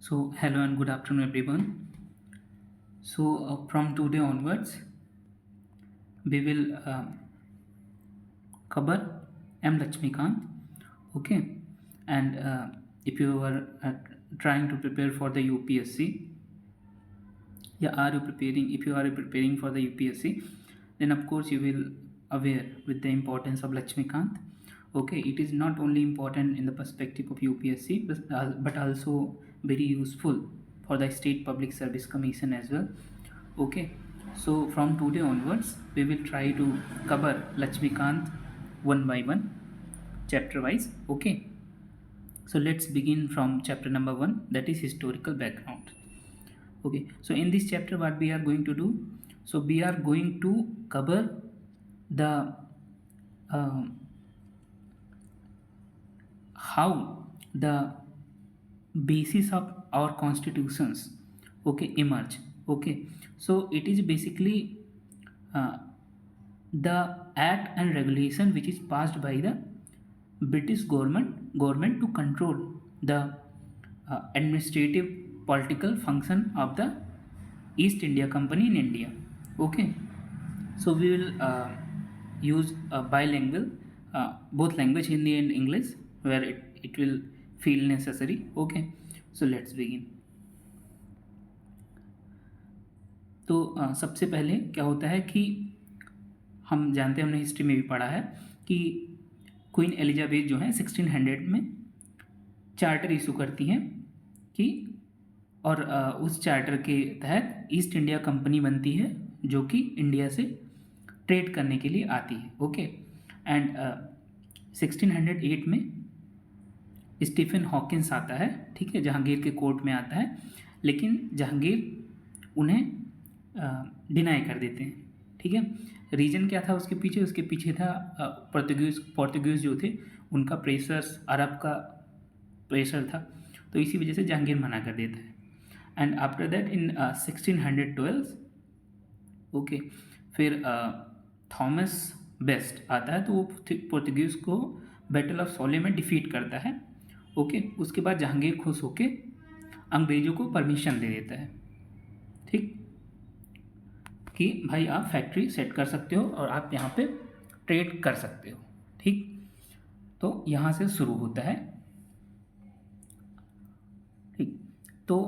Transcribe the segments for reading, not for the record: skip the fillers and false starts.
So, hello and good afternoon, everyone. From today onwards, we will cover M. Lakshmikant. Okay, and if you are trying to prepare for the UPSC, yeah, are you preparing? If you are preparing for the UPSC, then of course you will aware with the importance of Lakshmikant. Okay, it is not only important in the perspective of UPSC, but also very useful for the State Public Service Commission as well. Okay, so from today onwards, we will try to cover Lakshmikant one by one, chapter wise. Okay, so let's begin from chapter number 1, that is historical background. Okay, so in this chapter what we are going to do, so we are going to cover the uh, how the basis of our constitutions, okay, emerge. Okay, so it is basically uh, the act and regulation which is passed by the British government to control the administrative political function of the East India Company in India. Okay, so we will use bilingual, both language Hindi and English, where it will feel necessary. Okay, so let's begin. तो सबसे पहले क्या होता है कि हम जानते हैं, हमने हिस्ट्री में भी पढ़ा है कि क्वीन एलिजाबेथ जो है 1600 में चार्टर इशू करती हैं कि और उस चार्टर के तहत ईस्ट इंडिया कंपनी बनती है जो कि इंडिया से ट्रेड करने के लिए आती है. ओके, एंड 1608 में स्टीफन हॉकिंस आता है, ठीक है, जहांगीर के कोर्ट में आता है, लेकिन जहांगीर उन्हें डिनाई कर देते हैं. ठीक है, रीज़न क्या था उसके पीछे? उसके पीछे था पोर्तुगीज़ जो थे उनका प्रेशर्स, अरब का प्रेशर था, तो इसी वजह से जहांगीर मना कर देता है. And after that in 1612, okay, फिर थॉमस बेस्ट आता है, तो वो पोर्तुगीज़ को बैटल ऑफ सोले में डिफीट करता है. ओके, उसके बाद जहांगीर खुश होके अंग्रेज़ों को परमिशन दे देता है, ठीक, कि भाई आप फैक्ट्री सेट कर सकते हो और आप यहाँ पे ट्रेड कर सकते हो. ठीक, तो यहाँ से शुरू होता है. ठीक, तो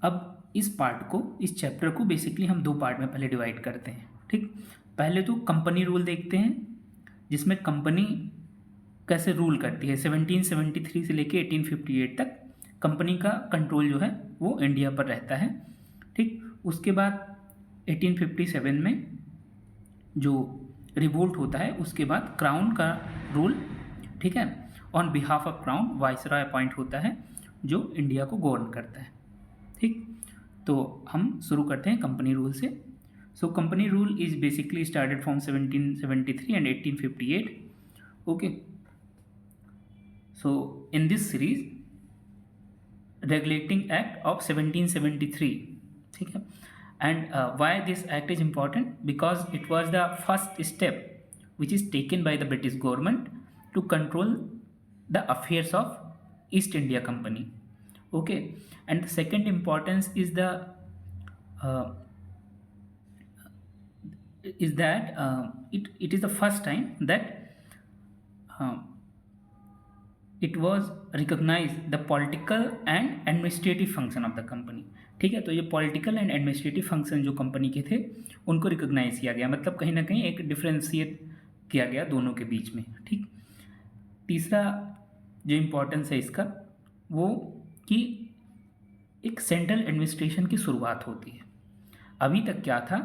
अब इस पार्ट को, इस चैप्टर को बेसिकली हम दो पार्ट में पहले डिवाइड करते हैं. ठीक, पहले तो कंपनी रूल देखते हैं, जिसमें कंपनी कैसे रूल करती है. 1773 से लेके 1858 तक कंपनी का कंट्रोल जो है वो इंडिया पर रहता है. ठीक, उसके बाद 1857 में जो रिवोल्ट होता है, उसके बाद क्राउन का रूल, ठीक है, on behalf of crown viceroy appoint होता है जो इंडिया को गवर्न करता है. ठीक, तो हम शुरू करते हैं कंपनी रूल से. So company rule is basically started from 1773 and 1858. Okay, so in this series regulating act of 1773, ठीक है. And why this act is important? Because it was the first step which is taken by the British government to control the affairs of East India Company. Okay, and the second importance is the it is the first time that it was recognized the political and administrative function of the company. ठीक है, तो ये political and administrative function जो company के थे उनको recognise किया गया, मतलब कहीं ना कहीं एक डिफ्रेंशिएट किया गया दोनों के बीच में. ठीक, तीसरा जो इम्पोर्टेंस है इसका वो कि एक सेंट्रल एडमिनिस्ट्रेशन की शुरुआत होती है. अभी तक क्या था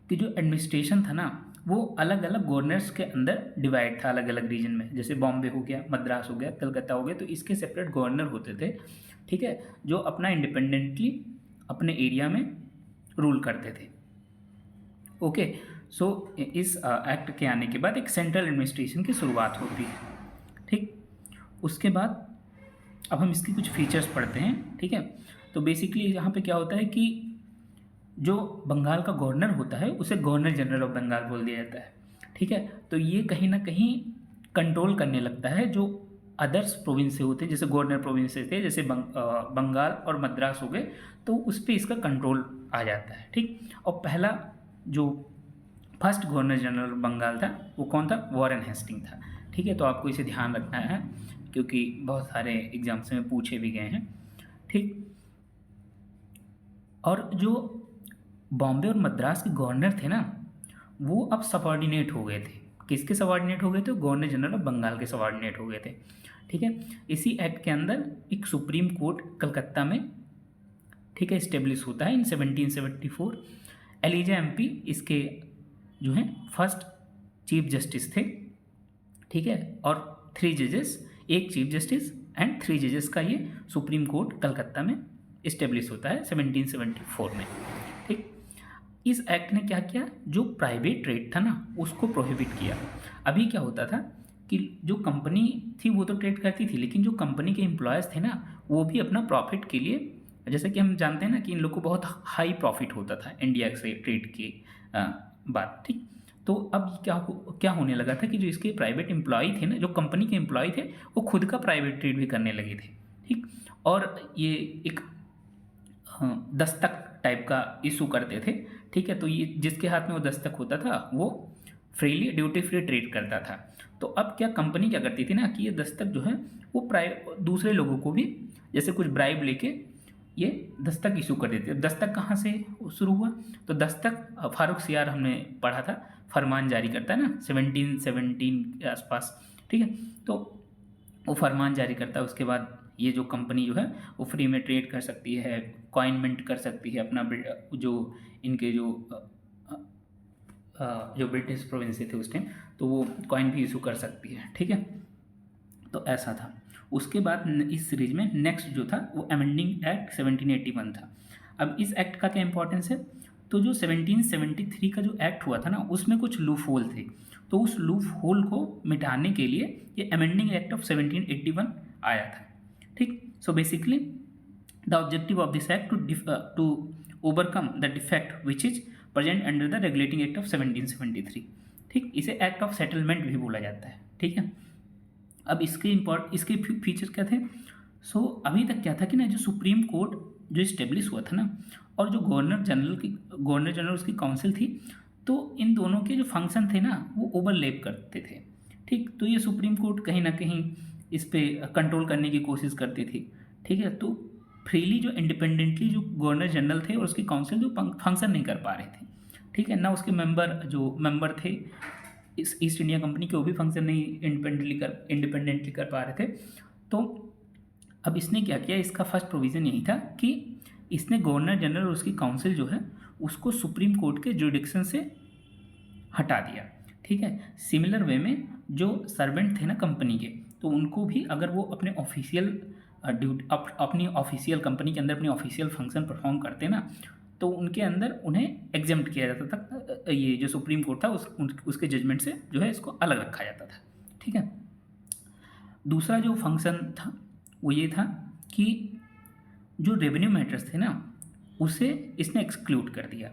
कि जो एडमिनिस्ट्रेशन था ना वो अलग अलग गवर्नर्स के अंदर डिवाइड था, अलग अलग रीजन में, जैसे बॉम्बे हो गया, मद्रास हो गया, कलकत्ता हो गया, तो इसके सेपरेट गवर्नर होते थे. ठीक है, जो अपना इंडिपेंडेंटली अपने एरिया में रूल करते थे. ओके, सो इस एक्ट के आने के बाद एक सेंट्रल एडमिनिस्ट्रेशन की शुरुआत होती है. ठीक, उसके बाद अब हम इसकी कुछ फीचर्स पढ़ते हैं. ठीक है, तो बेसिकली यहाँ पे क्या होता है कि जो बंगाल का गवर्नर होता है उसे गवर्नर जनरल ऑफ बंगाल बोल दिया जाता है. ठीक है, तो ये कहीं ना कहीं कंट्रोल करने लगता है जो अदर्स प्रोविंस से होते, जैसे गवर्नर प्रोविंस से थे, जैसे बंगाल और मद्रास हो गए, तो उस पर इसका कंट्रोल आ जाता है। ठीक, और पहला जो फर्स्ट गवर्नर जनरल बंगाल था वो कौन था? वॉरेन हेस्टिंग था। ठीक है, तो आपको इसे ध्यान रखना है क्योंकि बहुत सारे एग्जाम्स में पूछे भी गए हैं। ठीक, और जो बॉम्बे और मद्रास के गवर्नर थे ना, वो अब सबॉर्डिनेट हो गए थे। किसके सबॉर्डिनेट हो गए थे? गवर्नर जनरल ऑफ बंगाल के सबॉर्डिनेट हो गए थे। ठीक है, इसी एक्ट के अंदर एक सुप्रीम कोर्ट कलकत्ता में, ठीक है, इस्टेब्लिश होता है इन 1774। एलिजा एमपी इसके जो हैं फर्स्ट चीफ जस्टिस थे। ठीक है, और 3 जजेस, एक चीफ जस्टिस एंड 3 जजेस का ये सुप्रीम कोर्ट कलकत्ता में इस्टेब्लिश होता है 1774 में। ठीक, इस एक्ट ने क्या किया? जो प्राइवेट ट्रेड था ना उसको प्रोहिबिट किया। अभी क्या होता था कि जो कंपनी थी वो तो ट्रेड करती थी, लेकिन जो कंपनी के एम्प्लॉयज़ थे ना वो भी अपना प्रॉफिट के लिए, जैसे कि हम जानते हैं ना कि इन लोग को बहुत हाई प्रॉफिट होता था इंडिया से ट्रेड के बाद। ठीक, तो अब क्या होने लगा था कि जो इसके प्राइवेट एम्प्लॉय थे ना, जो कंपनी के एम्प्लॉय थे, वो खुद का प्राइवेट ट्रेड भी करने लगे थे। ठीक, और ये एक दस्तक टाइप का इशू करते थे। ठीक है, तो ये जिसके हाथ में वो दस्तक होता था वो फ्रीली ड्यूटी फ्री ट्रेड करता था। तो अब क्या कंपनी क्या करती थी ना कि ये दस्तक जो है वो दूसरे लोगों को भी जैसे कुछ ब्राइब लेके ये दस्तक इशू कर देते। दस्तक कहाँ से शुरू हुआ? तो दस्तक फारूक सियार हमने पढ़ा था, फरमान जारी करता है ना 1717 के आसपास। ठीक है, तो वो फरमान जारी करता है, उसके बाद ये जो कंपनी जो है वो फ्री में ट्रेड कर सकती है, कॉइन मिंट कर सकती है, अपना जो इनके जो ब्रिटिश प्रोविंस थे उस टाइम, तो वो कॉइन भी इशू कर सकती है। ठीक है, तो ऐसा था। उसके बाद इस सीरीज में नेक्स्ट जो था वो अमेंडिंग एक्ट 1781 था। अब इस एक्ट का क्या इंपॉर्टेंस है? तो जो 1773 का जो एक्ट हुआ था ना उसमें कुछ लूप होल थे, तो उस लूप होल को मिटाने के लिए ये अमेंडिंग एक्ट ऑफ 1781 आया था। ठीक, so basically the objective of this act to overcome the defect which is present under the regulating act of 1773। ठीक, इसे एक्ट ऑफ सेटलमेंट भी बोला जाता है। ठीक है, अब इसके फीचर क्या थे? सो अभी तक क्या था कि ना जो सुप्रीम कोर्ट जो इस्टेब्लिश हुआ था ना और जो गवर्नर जनरल उसकी काउंसिल थी, तो इन दोनों के जो फंक्शन थे ना वो ओवरलैप करते थे। ठीक, तो ये सुप्रीम कोर्ट कहीं ना कहीं इस पर कंट्रोल करने की कोशिश करती थी। ठीक है, तो फ्रीली जो इंडिपेंडेंटली जो गवर्नर जनरल थे और उसकी काउंसिल जो फंक्शन नहीं कर पा रहे थे। ठीक है ना, उसके मेंबर थे इस ईस्ट इंडिया कंपनी के, वो भी फंक्शन नहीं इंडिपेंडेंटली कर पा रहे थे। तो अब इसने क्या किया? इसका फर्स्ट प्रोविज़न यही था कि इसने गवर्नर जनरल और उसकी काउंसिल जो है उसको सुप्रीम कोर्ट के जुडिक्शन से हटा दिया। ठीक है, सिमिलर वे में जो सर्वेंट थे ना कंपनी के, तो उनको भी अगर वो अपने अपनी ऑफिशियल कंपनी के अंदर अपनी ऑफिशियल फंक्शन परफॉर्म करते ना, तो उनके अंदर उन्हें एग्जेम्प्ट किया जाता था। ये जो सुप्रीम कोर्ट था उसके जजमेंट से जो है इसको अलग रखा जाता था। ठीक है, दूसरा जो फंक्शन था वो ये था कि जो रेवेन्यू मैटर्स थे ना उसे इसने एक्सक्लूड कर दिया।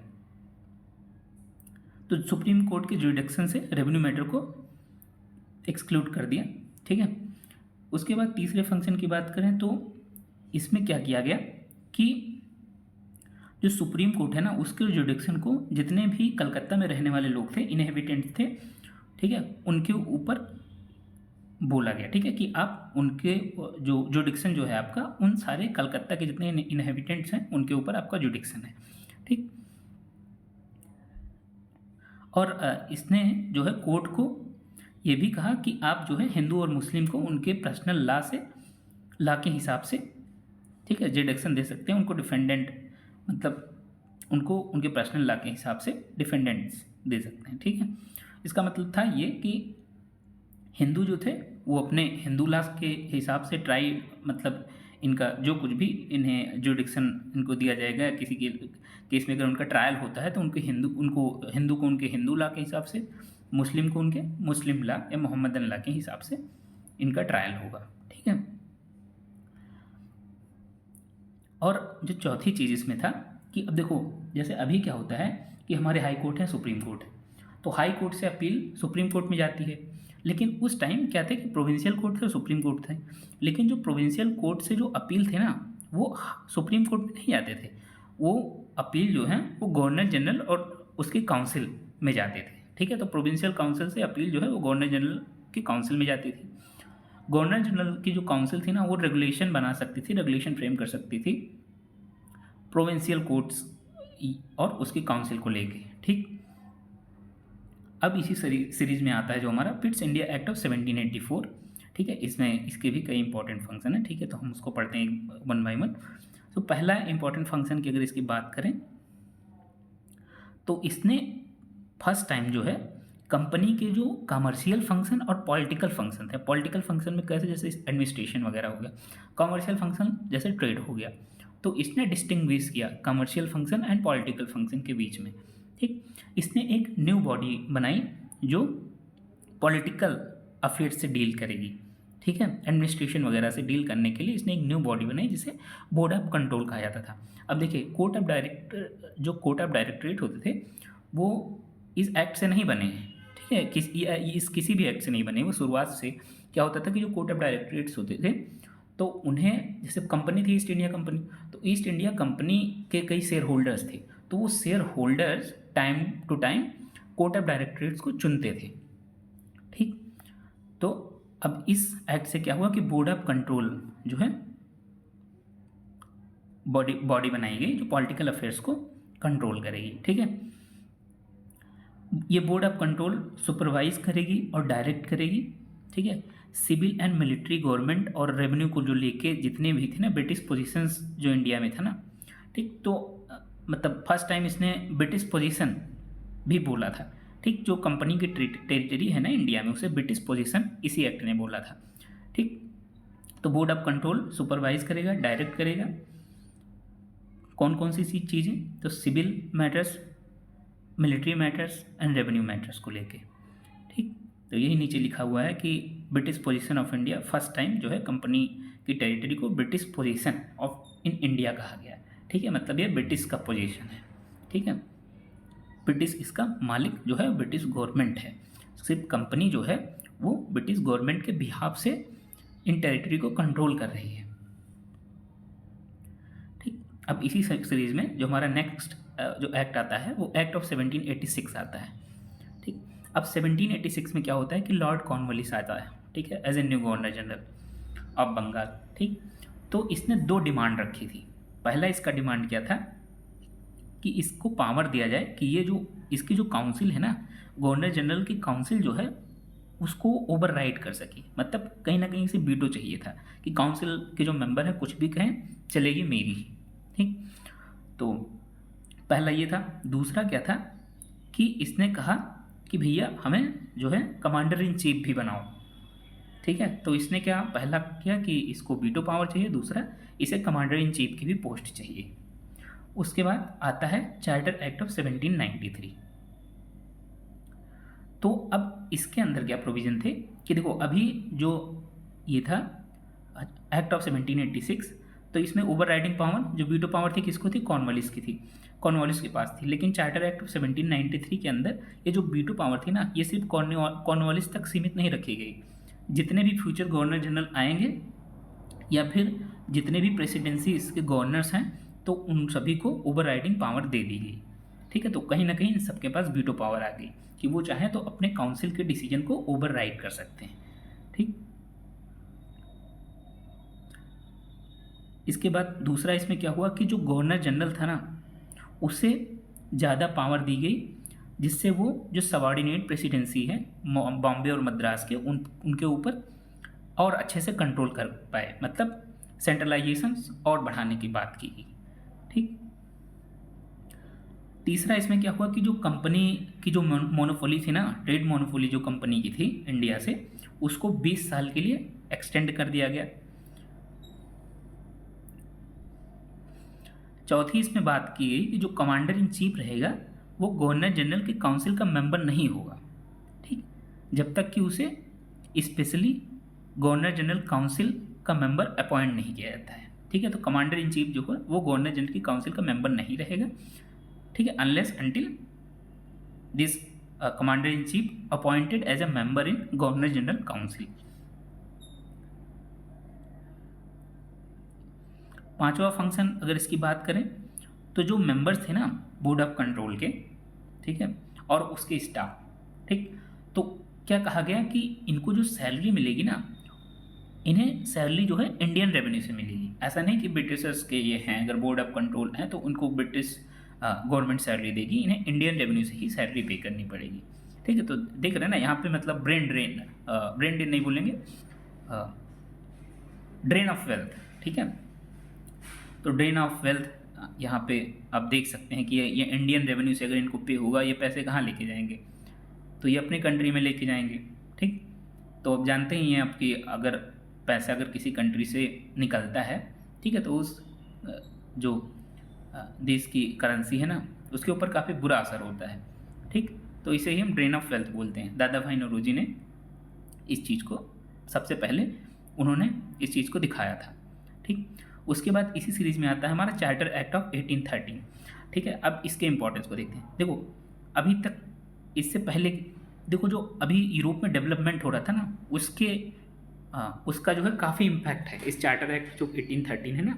तो सुप्रीम कोर्ट के जुडिक्शन से रेवेन्यू मैटर को एक्सक्लूड कर दिया। ठीक है, उसके बाद तीसरे फंक्शन की बात करें तो इसमें क्या किया गया कि जो सुप्रीम कोर्ट है ना उसके जुडिक्शन को जितने भी कलकत्ता में रहने वाले लोग थे, इनहेबिटेंट्स थे, ठीक है, उनके ऊपर बोला गया। ठीक है, कि आप उनके जो जुडिक्शन जो है आपका उन सारे कलकत्ता के जितने इनहेबिटेंट्स हैं उनके ऊपर आपका जुडिक्शन है। ठीक, और इसने जो है कोर्ट को ये भी कहा कि आप जो है हिंदू और मुस्लिम को उनके पर्सनल लॉ के हिसाब से, ठीक है, जुडिक्शन दे सकते हैं, उनको डिफेंडेंट मतलब उनको उनके पर्सनल लॉ के हिसाब से डिफेंडेंट्स दे सकते हैं। ठीक है, इसका मतलब था ये कि हिंदू जो थे वो अपने हिंदू लॉ के हिसाब से मतलब इनका जो कुछ भी इन्हें जुडिक्शन इनको दिया जाएगा, किसी के केस में अगर उनका ट्रायल होता है तो हिंदू को उनके हिंदू लॉ के हिसाब से, मुस्लिम को उनके मुस्लिम लॉ या मोहम्मदन लॉ के हिसाब से इनका ट्रायल होगा। ठीक है, और जो चौथी चीज़ इसमें था कि अब देखो जैसे अभी क्या होता है कि हमारे हाई कोर्ट है, सुप्रीम कोर्ट है, तो हाई कोर्ट से अपील सुप्रीम कोर्ट में जाती है, लेकिन उस टाइम क्या थे कि प्रोविंशियल कोर्ट थे और सुप्रीम कोर्ट थे, लेकिन जो प्रोविंशियल कोर्ट से जो अपील थे ना वो सुप्रीम कोर्ट में नहीं जाते थे, वो अपील जो है वो गवर्नर जनरल और उसकी काउंसिल में जाते थे। ठीक है, तो प्रोविंशियल काउंसिल से अपील जो है वो गवर्नर जनरल की काउंसिल में जाती थी। गवर्नर जनरल की जो काउंसिल थी ना वो रेगुलेशन बना सकती थी, रेगुलेशन फ्रेम कर सकती थी प्रोविंशियल कोर्ट्स और उसकी काउंसिल को लेके। ठीक, अब इसी सीरीज में आता है जो हमारा पिट्स इंडिया एक्ट ऑफ 1784। ठीक है, इसमें इसके भी कई इंपॉर्टेंट फंक्शन है। ठीक है, तो हम उसको पढ़ते हैं वन बाय वन। तो पहला इंपॉर्टेंट फंक्शन की अगर इसकी बात करें तो इसने फर्स्ट टाइम जो है कंपनी के जो कमर्शियल फंक्शन और पॉलिटिकल फंक्शन थे, पॉलिटिकल फंक्शन में कैसे जैसे एडमिनिस्ट्रेशन वगैरह हो गया, कमर्शियल फंक्शन जैसे ट्रेड हो गया, तो इसने डिस्टिंग्विश किया commercial function and political function के बीच में। ठीक, इसने एक न्यू बॉडी बनाई जो पॉलिटिकल अफेयर्स से डील करेगी। ठीक है, एडमिनिस्ट्रेशन वगैरह से डील करने के लिए इसने एक न्यू बॉडी बनाई जिसे बोर्ड ऑफ कंट्रोल कहा जाता था। अब देखिए कोर्ट ऑफ डायरेक्टरेट होते थे वो इस एक्ट से नहीं बने हैं। ठीक है, किसी भी एक्ट से नहीं बने, वो शुरुआत से क्या होता था कि जो कोर्ट ऑफ डायरेक्टरेट्स होते थे तो उन्हें, जैसे कंपनी थी ईस्ट इंडिया कंपनी, तो ईस्ट इंडिया कंपनी के कई शेयर होल्डर्स थे, तो वो shareholders time to time court of directorates को चुनते थे। ठीक, तो अब इस एक्ट से क्या हुआ कि बोर्ड ऑफ कंट्रोल जो है बॉडी बनाई गई जो पॉलिटिकल अफेयर्स को कंट्रोल करेगी। ठीक है, ये बोर्ड ऑफ कंट्रोल सुपरवाइज करेगी और डायरेक्ट करेगी। ठीक है, सिविल एंड मिलिट्री गवर्नमेंट और रेवेन्यू को जो लेके जितने भी थे ना ब्रिटिश पोजीशंस जो इंडिया में था ना, ठीक, तो मतलब फर्स्ट टाइम इसने ब्रिटिश पोजीशन भी बोला था। ठीक, जो कंपनी की टेरिटरी है ना इंडिया में उसे ब्रिटिश पोजीशन इसी एक्ट ने बोला था। ठीक, तो बोर्ड ऑफ कंट्रोल सुपरवाइज करेगा, डायरेक्ट करेगा कौन कौन सी चीज़ें, तो civil matters, military matters and revenue matters को लेके। ठीक, तो यही नीचे लिखा हुआ है कि British position of India, first time जो है कंपनी की टेरिटरी को British position of in India कहा गया। ठीक है, मतलब ये ब्रिटिश का पोजीशन है। ठीक है, ब्रिटिश इसका मालिक जो है ब्रिटिश गवर्नमेंट है, सिर्फ कंपनी जो है वो ब्रिटिश गवर्नमेंट के बिहाफ से इन टेरिटरी को कंट्रोल कर रही है। ठीक, अब इसी सीरीज में जो हमारा नेक्स्ट जो एक्ट आता है वो एक्ट ऑफ 1786 आता है। ठीक, अब 1786 में क्या होता है कि लॉर्ड कॉर्नवालिस आता है। ठीक है, as a new governor general of Bengal. ठीक, तो इसने दो डिमांड रखी थी। पहला इसका डिमांड क्या था कि इसको पावर दिया जाए कि ये जो इसकी जो काउंसिल है ना, गवर्नर जनरल की काउंसिल जो है उसको ओवरराइड कर सके, मतलब कहीं ना कहीं से वीटो चाहिए था कि काउंसिल के जो मेंबर हैं कुछ भी कहें चलेगी मेरी ही। ठीक, तो पहला ये था। दूसरा क्या था कि इसने कहा कि भैया हमें जो है कमांडर इन चीफ भी बनाओ। ठीक है, तो इसने क्या पहला किया कि इसको वीटो पावर चाहिए, दूसरा इसे कमांडर इन चीफ की भी पोस्ट चाहिए। उसके बाद आता है चार्टर एक्ट ऑफ 1793। तो अब इसके अंदर क्या प्रोविजन थे कि देखो अभी जो ये था एक्ट ऑफ 1786, तो इसमें ओवर राइडिंग पावर जो वीटो पावर थी किसको थी, कॉर्नवालिस की थी, कॉर्नवालिस के पास थी। लेकिन चार्टर एक्ट ऑफ 1793 के अंदर ये जो वीटो पावर थी ना ये सिर्फ कॉर्नवालिस तक सीमित नहीं रखी गई। जितने भी फ्यूचर गवर्नर जनरल आएंगे या फिर जितने भी प्रेसिडेंसी इसके गवर्नर्स हैं तो उन सभी को ओवर राइडिंग पावर दे दी गई। ठीक है, तो कहीं ना कहीं इन सबके पास वीटो पावर आ गई कि वो चाहे तो अपने काउंसिल के डिसीजन को ओवर राइड कर सकते हैं। ठीक, इसके बाद दूसरा इसमें क्या हुआ कि जो गवर्नर जनरल था ना उसे ज़्यादा पावर दी गई, जिससे वो जो सबॉर्डिनेट प्रेसिडेंसी है बॉम्बे और मद्रास के उनके ऊपर और अच्छे से कंट्रोल कर पाए, मतलब सेंट्रलाइजेशन और बढ़ाने की बात की गई। ठीक, तीसरा इसमें क्या हुआ कि जो कंपनी की जो मोनोपोली थी ना, ट्रेड मोनोपोली जो कंपनी की थी इंडिया से, उसको 20 साल के लिए एक्सटेंड कर दिया गया। चौथी इसमें बात की गई कि जो कमांडर इन चीफ रहेगा वो गवर्नर जनरल के काउंसिल का मेंबर नहीं होगा। ठीक, जब तक कि उसे स्पेशली गवर्नर जनरल काउंसिल का मेंबर अपॉइंट नहीं किया जाता है। ठीक है, तो कमांडर इन चीफ जो है वो गवर्नर जनरल की काउंसिल का मेंबर नहीं रहेगा। ठीक है, unless until this commander in chief appointed as a member in governor general council. पांचवा फंक्शन अगर इसकी बात करें तो जो मेंबर्स थे ना बोर्ड ऑफ कंट्रोल के, ठीक है, और उसके स्टाफ, ठीक, तो क्या कहा गया कि इनको जो सैलरी मिलेगी ना, इन्हें सैलरी जो है इंडियन रेवेन्यू से मिलेगी। ऐसा नहीं कि ब्रिटिशर्स के ये हैं, अगर बोर्ड ऑफ कंट्रोल हैं तो उनको ब्रिटिश गवर्नमेंट सैलरी देगी, इन्हें इंडियन रेवेन्यू से ही सैलरी पे करनी पड़ेगी। ठीक है, तो देख रहे हैं ना यहाँ पे, मतलब ब्रेन ड्रेन नहीं बोलेंगे, ड्रेन ऑफ वेल्थ। ठीक है, तो ड्रेन ऑफ वेल्थ यहाँ पे आप देख सकते हैं कि ये इंडियन रेवेन्यू से अगर इनको पे होगा, ये पैसे कहाँ लेके जाएंगे, तो ये अपनी कंट्री में लेके जाएंगे। ठीक, तो आप जानते ही हैं आपकी, अगर पैसा अगर किसी कंट्री से निकलता है, ठीक है, तो उस जो देश की करेंसी है ना, उसके ऊपर काफ़ी बुरा असर होता है। ठीक, तो इसे ही हम ड्रेन ऑफ वेल्थ बोलते हैं। दादा भाई नौरोजी ने इस चीज़ को सबसे पहले उन्होंने इस चीज़ को दिखाया था। ठीक, उसके बाद इसी सीरीज़ में आता है हमारा चार्टर एक्ट ऑफ 1813। ठीक है, अब इसके इंपॉर्टेंस को देखते हैं। देखो, अभी तक इससे पहले देखो जो अभी यूरोप में डेवलपमेंट हो रहा था ना, उसका जो है काफ़ी इम्पैक्ट है इस चार्टर एक्ट जो 1813 है ना,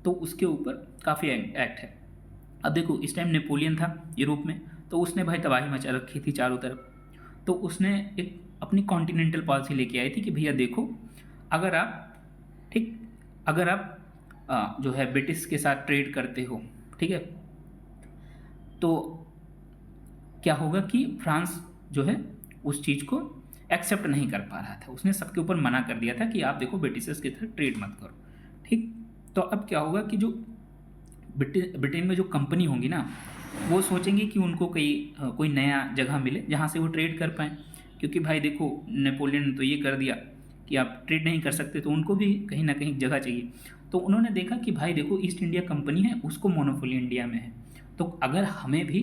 तो उसके ऊपर काफ़ी एक्ट है। अब देखो, इस टाइम नेपोलियन था यूरोप में, तो उसने भाई तबाही मचा रखी थी चारों तरफ, तो उसने एक अपनी कॉन्टिनेंटल पॉलिसी लेके आई थी कि भैया देखो, अगर आप जो है ब्रिटिश के साथ ट्रेड करते हो, ठीक है, तो क्या होगा कि फ्रांस जो है उस चीज़ को एक्सेप्ट नहीं कर पा रहा था। उसने सबके ऊपर मना कर दिया था कि आप देखो ब्रिटिशर्स के साथ ट्रेड मत करो। ठीक, तो अब क्या होगा कि जो ब्रिटेन में जो कंपनी होंगी ना, वो सोचेंगे कि उनको कोई नया जगह मिले जहाँ से वो ट्रेड कर पाएँ, क्योंकि भाई देखो नेपोलियन ने तो ये कर दिया कि आप ट्रेड नहीं कर सकते, तो उनको भी कहीं ना कहीं जगह चाहिए। तो उन्होंने देखा कि भाई देखो ईस्ट इंडिया कंपनी है, उसको मोनोपोली इंडिया में है, तो अगर हमें भी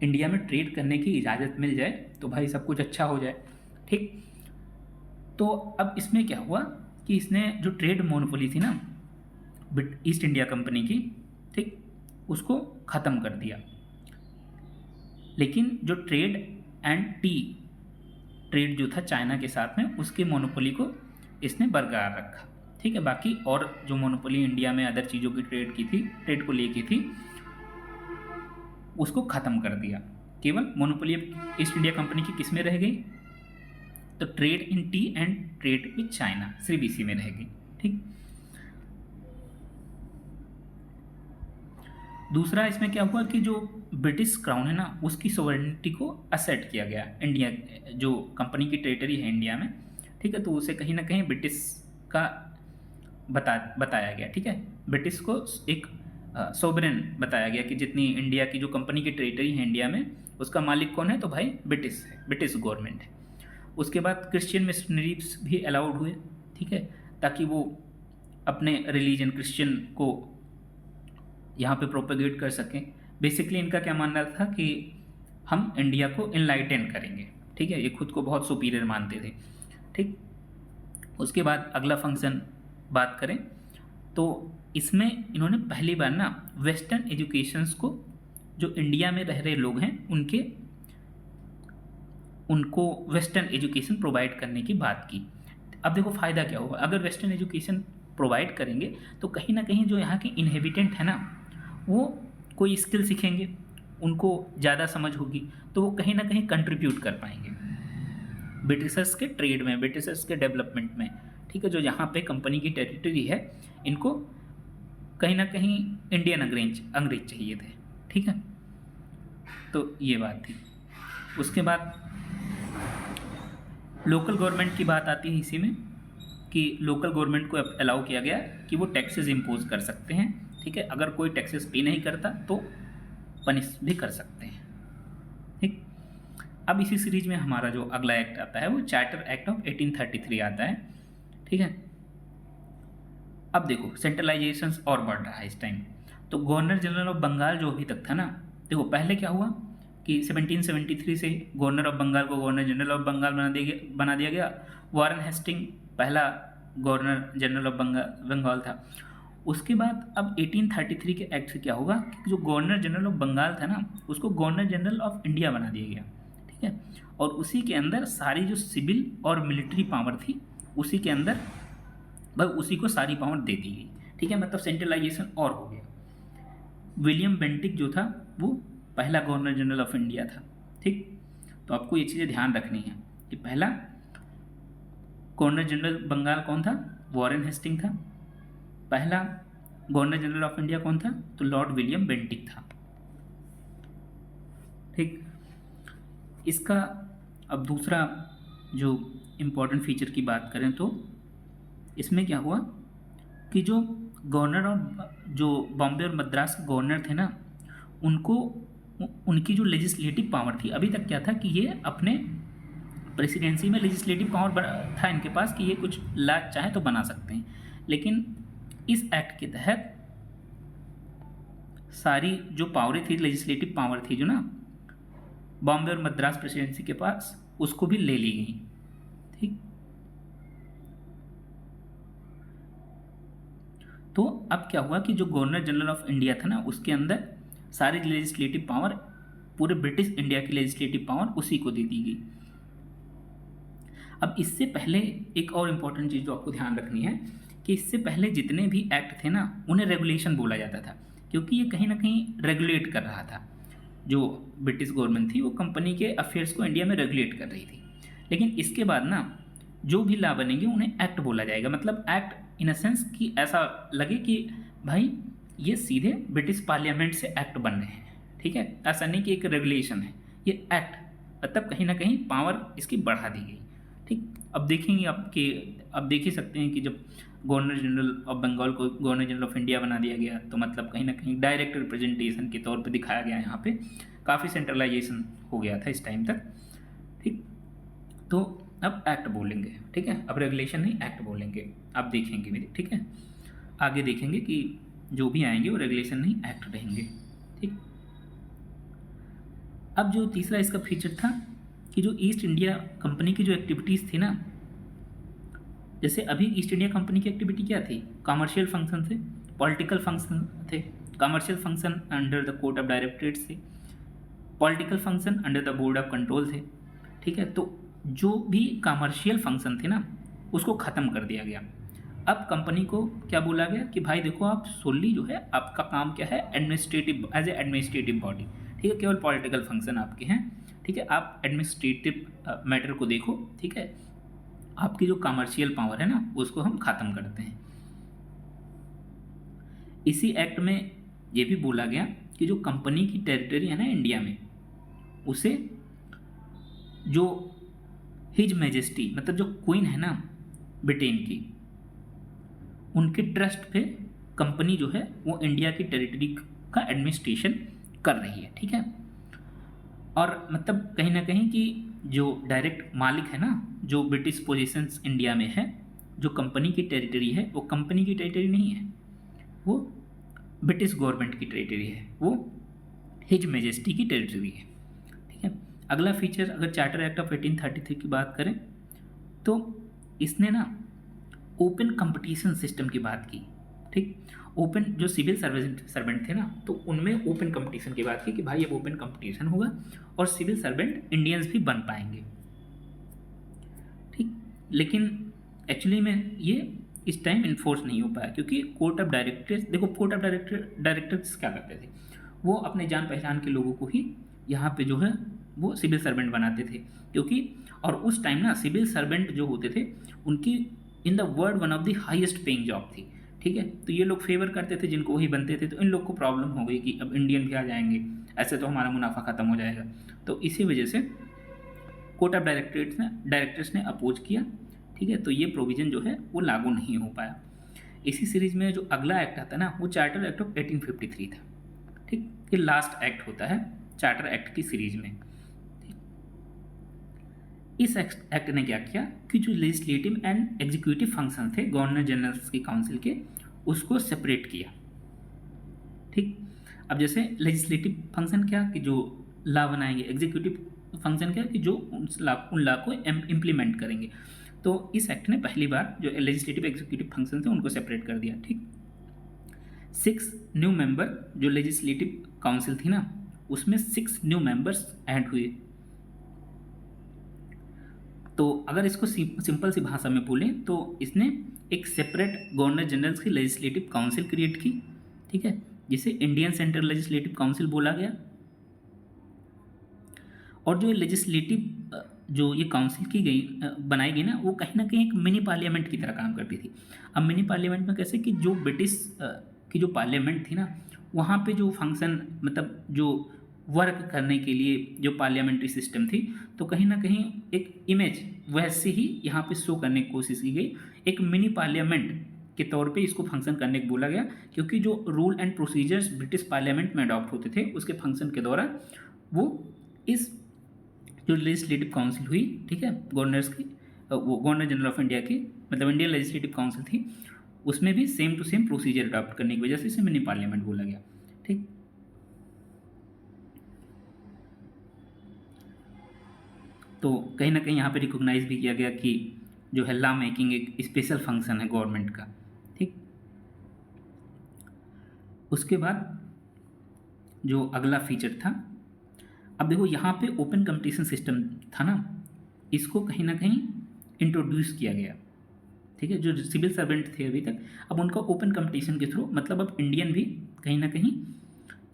इंडिया में ट्रेड करने की इजाज़त मिल जाए तो भाई सब कुछ अच्छा हो जाए। ठीक, तो अब इसमें क्या हुआ कि इसने जो ट्रेड मोनोपोली थी ना ईस्ट इंडिया कंपनी की, ठीक, उसको ख़त्म कर दिया। लेकिन जो ट्रेड एंड टी ट्रेड जो था चाइना के साथ में, उसके मोनोपोली को इसने बरकरार रखा। ठीक है, बाकी और जो मोनोपोली इंडिया में अदर चीज़ों की ट्रेड को लेके थी, उसको ख़त्म कर दिया। केवल मोनोपोली ईस्ट इंडिया कंपनी की किस में रह गई, तो trade in T and trade with China, CBC में रह गई। ठीक, दूसरा इसमें क्या हुआ कि जो ब्रिटिश क्राउन है ना, उसकी सॉवरेनिटी को असेट किया गया इंडिया, जो कंपनी की टेरिटरी है इंडिया में, ठीक है, तो उसे कहीं ना कहीं ब्रिटिश का बताया गया। ठीक है, ब्रिटिश को एक सोवरेन बताया गया कि जितनी इंडिया की जो कंपनी की टेरिटरी है इंडिया में, उसका मालिक कौन है, तो भाई ब्रिटिश है, ब्रिटिश गवर्नमेंट है। उसके बाद क्रिश्चियन मिशनरीज भी अलाउड हुए, ठीक है, ताकि वो अपने रिलीजन क्रिश्चियन को यहाँ पे प्रोपेगेट कर सकें। बेसिकली इनका क्या मानना था कि हम इंडिया को इनलाइटन करेंगे। ठीक है, ये खुद को बहुत सुपीरियर मानते थे। ठीक, उसके बाद अगला फंक्शन बात करें तो इसमें इन्होंने पहली बार ना वेस्टर्न एजुकेशंस को, जो इंडिया में रह रहे लोग हैं उनको वेस्टर्न एजुकेशन प्रोवाइड करने की बात की। अब देखो फ़ायदा क्या होगा, अगर वेस्टर्न एजुकेशन प्रोवाइड करेंगे तो कहीं ना कहीं जो यहाँ के इनहेबिटेंट है ना, वो कोई स्किल सीखेंगे, उनको ज़्यादा समझ होगी, तो वो कहीं ना कहीं कंट्रीब्यूट कर पाएंगे ब्रिटिशर्स के ट्रेड में, ब्रिटिशर्स के डेवलपमेंट में। ठीक है, जो यहाँ पे कंपनी की टेरिटरी है, इनको कहीं ना कहीं इंडियन अंग्रेज चाहिए थे। ठीक है, तो ये बात थी। उसके बाद लोकल गवर्नमेंट की बात आती है इसी में, कि लोकल गवर्नमेंट को अलाउ किया गया कि वो टैक्सेस इम्पोज कर सकते हैं। ठीक है, अगर कोई टैक्सेस पे नहीं करता तो पनिश भी कर सकते हैं। ठीक, अब इसी सीरीज में हमारा जो अगला एक्ट आता है वो चार्टर एक्ट ऑफ 1833 आता है। ठीक है, अब देखो सेंट्रलाइजेशन और बढ़ रहा है इस टाइम। तो गवर्नर जनरल ऑफ बंगाल जो अभी तक था ना, देखो पहले क्या हुआ कि 1773 से गवर्नर ऑफ बंगाल को गवर्नर जनरल ऑफ बंगाल बना दिया गया। वारन हेस्टिंग पहला गवर्नर जनरल ऑफ बंगाल था। उसके बाद अब 1833 के एक्ट से क्या होगा कि जो गवर्नर जनरल ऑफ बंगाल था ना, उसको गवर्नर जनरल ऑफ इंडिया बना दिया गया। ठीक है। और उसी के अंदर सारी जो सिविल और मिलिट्री पावर थी उसी के अंदर बस उसी को सारी पावर दे दी गई, ठीक है, मतलब सेंट्रलाइजेशन और हो गया। विलियम बेंटिक जो था वो पहला गवर्नर जनरल ऑफ इंडिया था, ठीक। तो आपको ये चीज़ें ध्यान रखनी है कि पहला गवर्नर जनरल बंगाल कौन था, वॉरेन हेस्टिंग था। पहला गवर्नर जनरल ऑफ इंडिया कौन था, तो लॉर्ड विलियम बेंटिक था, ठीक। इसका अब दूसरा जो इम्पोर्टेंट फीचर की बात करें तो इसमें क्या हुआ कि जो गवर्नर और जो बॉम्बे और मद्रास के गवर्नर थे ना, उनको उनकी जो लेजिस्लेटिव पावर थी, अभी तक क्या था कि ये अपने प्रेसिडेंसी में लेजिस्लेटिव पावर था इनके पास कि ये कुछ ला चाहे तो बना सकते हैं, लेकिन इस एक्ट के तहत सारी जो पावरें थी, लेजिस्लेटिव पावर थी जो ना बॉम्बे और मद्रास प्रेसिडेंसी के पास, उसको भी ले ली गई, ठीक। तो अब क्या हुआ कि जो गवर्नर जनरल ऑफ इंडिया था ना, उसके अंदर सारी लेजिस्लेटिव पावर, पूरे ब्रिटिश इंडिया की लेजिस्लेटिव पावर उसी को दे दी गई। अब इससे पहले एक और इम्पॉर्टेंट चीज़ जो आपको ध्यान रखनी है कि इससे पहले जितने भी एक्ट थे ना उन्हें रेगुलेशन बोला जाता था, क्योंकि ये कहीं ना कहीं रेगुलेट कर रहा था। जो ब्रिटिश गवर्नमेंट थी वो कंपनी के अफेयर्स को इंडिया में रेगुलेट कर रही थी। लेकिन इसके बाद ना जो भी लॉ बनेंगे उन्हें एक्ट बोला जाएगा, मतलब एक्ट इन अ सेंस कि ऐसा लगे कि भाई ये सीधे ब्रिटिश पार्लियामेंट से एक्ट बन रहे हैं, ठीक है, ऐसा नहीं कि एक रेगुलेशन है, ये एक्ट, मतलब कहीं ना कहीं पावर इसकी बढ़ा दी गई, ठीक। अब देखेंगे आपके, अब देख ही सकते हैं कि जब गवर्नर जनरल ऑफ बंगाल को गवर्नर जनरल ऑफ इंडिया बना दिया गया तो मतलब कहीं ना कहीं डायरेक्ट रिप्रेजेंटेशन के तौर पे दिखाया गया, यहाँ पे काफ़ी सेंट्रलाइजेशन हो गया था इस टाइम तक, ठीक। तो अब एक्ट बोलेंगे, ठीक है, अब रेगुलेशन नहीं एक्ट बोलेंगे, आप देखेंगे मेरे, ठीक है, आगे देखेंगे कि जो भी आएंगे वो रेगुलेशन नहीं एक्ट रहेंगे, ठीक। अब जो तीसरा इसका फीचर था कि जो ईस्ट इंडिया कंपनी की जो एक्टिविटीज़ थी ना, जैसे अभी ईस्ट इंडिया कंपनी की एक्टिविटी क्या थी, कमर्शियल फंक्शन थे, पॉलिटिकल फंक्शन थे। Commercial function under the court of directorates थे, political function under the board of control थे, ठीक है। तो जो भी कमर्शियल फंक्शन थे ना उसको ख़त्म कर दिया गया। अब कंपनी को क्या बोला गया कि भाई देखो आप सोली जो है आपका काम क्या है, administrative, as a administrative body, ठीक है, केवल पॉलिटिकल फंक्शन आपके हैं, ठीक है, आप एडमिनिस्ट्रेटिव मैटर को देखो, ठीक है, आपकी जो कमर्शियल पावर है ना उसको हम ख़त्म करते हैं। इसी एक्ट में ये भी बोला गया कि जो कंपनी की टेरिटरी है ना इंडिया में, उसे जो हिज मैजेस्टी, मतलब जो क्वीन है ना ब्रिटेन की, उनके ट्रस्ट पे कंपनी जो है वो इंडिया की टेरिटरी का एडमिनिस्ट्रेशन कर रही है, ठीक है। और मतलब कहीं ना कहीं कि जो डायरेक्ट मालिक है ना, जो ब्रिटिश पोजीशंस इंडिया में है, जो कंपनी की टेरिटरी है वो कंपनी की टेरिटरी नहीं है, वो ब्रिटिश गवर्नमेंट की टेरिटरी है, वो हिज मैजेस्टी की टेरिटरी है, ठीक है। अगला फीचर, अगर चार्टर एक्ट ऑफ 1833 की बात करें तो इसने ना ओपन कंपटीशन सिस्टम की बात की, ठीक। ओपन जो सिविल सर्वेंट थे ना तो उनमें ओपन कंपटीशन की बात की कि भाई अब ओपन कंपटीशन होगा और सिविल सर्वेंट इंडियंस भी बन पाएंगे, ठीक। लेकिन एक्चुअली में ये इस टाइम इन्फोर्स नहीं हो पाया, क्योंकि कोर्ट ऑफ डायरेक्टर्स, देखो कोर्ट ऑफ डायरेक्टर्स क्या करते थे, वो अपने जान पहचान के लोगों को ही यहाँ पे जो है वो सिविल सर्वेंट बनाते थे, क्योंकि और उस टाइम ना सिविल सर्वेंट जो होते थे उनकी in the world one of the highest paying job थी, ठीक है। तो ये लोग फेवर करते थे जिनको वही बनते थे, तो इन लोग को प्रॉब्लम हो गई कि अब इंडियन भी आ जाएंगे, ऐसे तो हमारा मुनाफा ख़त्म हो जाएगा। तो इसी वजह से कोर्ट ऑफ डायरेक्टर्स ने अपोज किया, ठीक है। तो ये प्रोविज़न जो है वो लागू नहीं हो पाया। इसी सीरीज़ में जो अगला एक्ट आता है ना वो चार्टर एक्ट ऑफ 1853 था, ठीक। ये लास्ट एक्ट होता है चार्टर एक्ट की सीरीज में। इस एक्ट ने क्या किया कि जो लेजिस्लेटिव एंड एग्जीक्यूटिव फंक्शन थे गवर्नर जनरल्स की काउंसिल के, उसको सेपरेट किया, ठीक। अब जैसे लेजिस्लेटिव फंक्शन क्या कि जो लॉ बनाएंगे, एग्जीक्यूटिव फंक्शन क्या कि जो उन लॉ को इम्प्लीमेंट करेंगे। तो इस एक्ट ने पहली बार जो लेजिस्लेटिव एग्जीक्यूटिव फंक्शन थे उनको सेपरेट कर दिया, ठीक। 6 न्यू मेंबर जो लेजिस्लेटिव काउंसिल थी ना उसमें 6 न्यू मेंबर्स ऐड हुए, तो अगर इसको सिंपल सी भाषा में बोलें तो इसने एक सेपरेट गवर्नर जनरल की लेजिस्लेटिव काउंसिल क्रिएट की, ठीक है, जिसे इंडियन सेंट्रल लेजिस्लेटिव काउंसिल बोला गया। और जो लेजिस्लेटिव जो ये काउंसिल की गई बनाई गई ना कहीं एक मिनी पार्लियामेंट की तरह काम करती थी। अब मिनी पार्लियामेंट में कैसे कि जो ब्रिटिश की जो पार्लियामेंट थी ना, वहाँ पे जो फंक्शन मतलब जो वर्क करने के लिए जो पार्लियामेंट्री सिस्टम थी, तो कहीं ना कहीं एक इमेज वैसे ही यहाँ पे शो करने की कोशिश की गई। एक मिनी पार्लियामेंट के तौर पे इसको फंक्शन करने को बोला गया, क्योंकि जो rule and procedures British parliament में अडॉप्ट होते थे उसके फंक्शन के दौरान वो इस जो लेजिस्लेटिव काउंसिल हुई, ठीक है, गवर्नर्स की, वो गवर्नर जनरल ऑफ इंडिया की मतलब इंडियन लेजिस्लेटिव काउंसिल थी, उसमें भी same to same procedure adopt करने की वजह से इसे मिनी पार्लियामेंट बोला गया। ठीक, तो कहीं ना कहीं यहाँ पे रिकॉग्नाइज भी किया गया कि जो है लॉ मेकिंग एक स्पेशल फंक्शन है गवर्नमेंट का। ठीक, उसके बाद जो अगला फीचर था, अब देखो यहाँ पे ओपन कंपटीशन सिस्टम था ना, इसको कहीं ना कहीं इंट्रोड्यूस किया गया। ठीक है, जो सिविल सर्वेंट थे अभी तक, अब उनका ओपन कंपटीशन के थ्रू मतलब अब इंडियन भी कहीं ना कहीं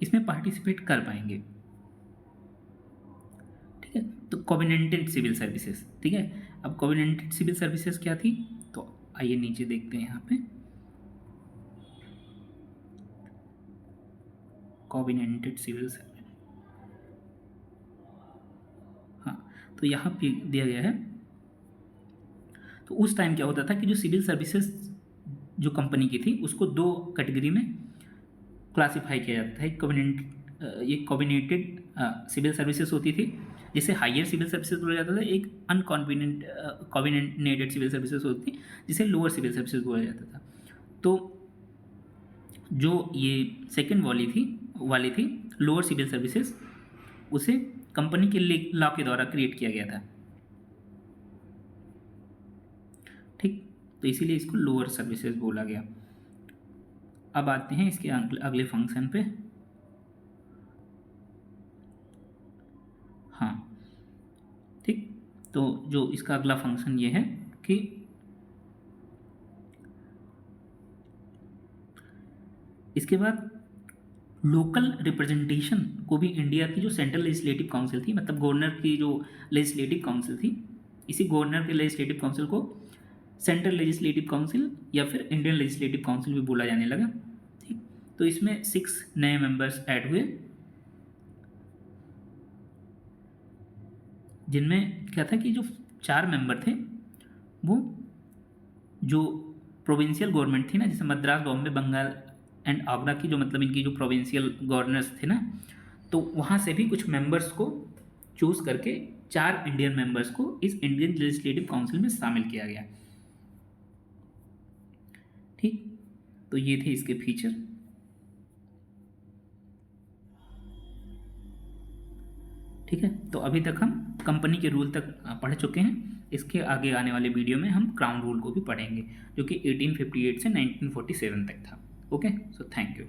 इसमें पार्टिसिपेट कर पाएंगे। ठीक है, तो कोवेनेंटेड सिविल सर्विसेज, ठीक है, अब कोवेनेंटेड सिविल सर्विसेज क्या थी, तो आइए नीचे देखते हैं यहाँ पे कोवेनेंटेड सिविल सर्विस। हाँ, तो यहाँ पे दिया गया है। तो उस टाइम क्या होता था कि जो सिविल सर्विसेज जो कंपनी की थी उसको दो कैटेगरी में क्लासिफाई किया जाता है। एक कोविनेटेड सिविल सर्विसेज होती थी जिसे हायर सिविल सर्विसेज बोला जाता था, एक कोविनेटेड सिविल सर्विसेज होती थी जिसे लोअर सिविल सर्विसेज बोला जाता था। तो जो ये सेकेंड वाली थी लोअर सिविल सर्विसेज, उसे कंपनी के लॉ के द्वारा क्रिएट किया गया था। ठीक, तो इसीलिए इसको लोअर सर्विसेज बोला गया। अब आते हैं इसके अगले फंक्शन पे। हाँ, ठीक, तो जो इसका अगला फंक्शन ये है कि इसके बाद लोकल रिप्रेजेंटेशन को भी इंडिया की जो सेंट्रल लेजिस्लेटिव काउंसिल थी, मतलब गवर्नर की जो लेजिस्लेटिव काउंसिल थी, इसी गवर्नर के लेजिस्लेटिव काउंसिल को सेंट्रल लेजिस्लेटिव काउंसिल या फिर इंडियन लेजिस्लेटिव काउंसिल भी बोला जाने लगा। ठीक, तो इसमें 6 नए मेंबर्स ऐड हुए, जिनमें क्या था कि जो 4 मेंबर थे वो जो प्रोविंशियल गवर्नमेंट थी ना, जैसे मद्रास, बॉम्बे, बंगाल एंड आगरा की जो मतलब इनकी जो प्रोविंशियल गवर्नर्स थे ना, तो वहाँ से भी कुछ मेंबर्स को चूज़ करके 4 इंडियन मेंबर्स को इस इंडियन लेजिस्लेटिव काउंसिल में शामिल किया गया। ठीक, तो ये थे इसके फीचर। ठीक है, तो अभी तक हम कंपनी के रूल तक पढ़ चुके हैं। इसके आगे आने वाले वीडियो में हम क्राउन रूल को भी पढ़ेंगे, जो कि 1858 से 1947 तक था। Okay, so thank you.